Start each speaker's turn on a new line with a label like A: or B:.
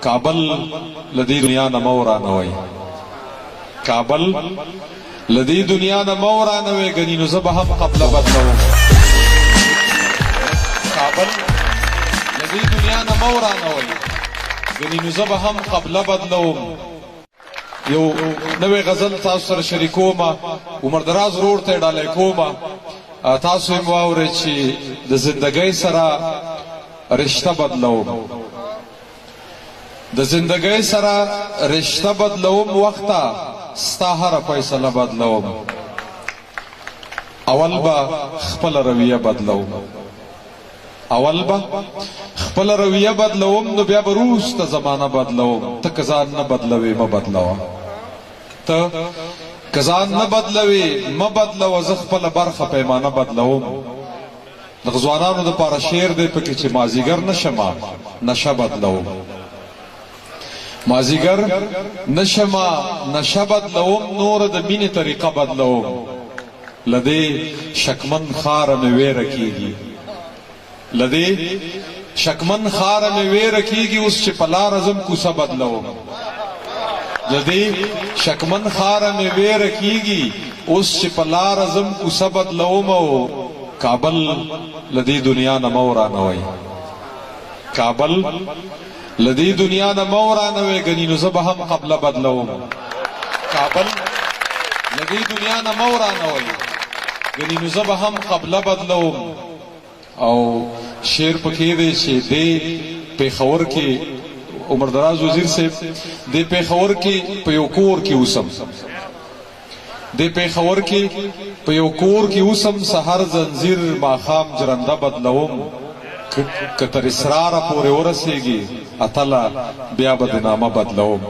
A: کابل لدی دنیا نه مورانوي کابل لدی دنیا نه مورانوي غنی نو زه هم قبل بدلوم کابل لدی دنیا نه مورانوي غنی نو زه هم قبل بدلوم یو نوې غزل تاسو سره شریکوم عمر دراز روډ ته ډالې کوم تاسو یې واورئ چې د زندګۍ سره رشته بدلوم د زندګۍ سره رشته بدلوم وخته ستا هره فیصله بدلوم اول به خپله رویه بدلوم اول به خپله رویه بدلوم نو بیا به وروسته زمانه بدلوم ته که ځان نه بدلوې مه بدلوه ته که ځان نه بدلوې مه بدلوه زه خپله برخه پیمانه بدلوم د ځوانانو دپاره شعر دی پکې چې مازدیګر نشمه نشه بدلوم مازدیګر نشمه نشه بدلوم نور د مینې طریقه بدلوم له دې شکمن ښاره مې ویره کېږي له دې شکمن ښاره مې ویره کېږي اوس چې په لاره ځم کوڅه بدلوم له دې شکمن ښاره مې ویره کېږي اوس چې په لاره ځم کوڅه بدلوم او کابل لدی دنیا نه مه ورانوئ کابل لدی دنیا نه مه ورانوئ ګنې نو زه به هم قبله بدلوم کابل لدی دنیا نه مه ورانوئ ګنې نو زه به هم قبله بدلوم او شعر پکې دی چې دې پېښور کې عمر دراز وزیر صاحب دې پېښور کې په یو کور کې اوسم دې پېښور کې په یو کور کې اوسم سحر زنځیر ماښام جرنده بدلوم که تر اسراره پورې ورسېږي اتله بیا به د نامه بدلوم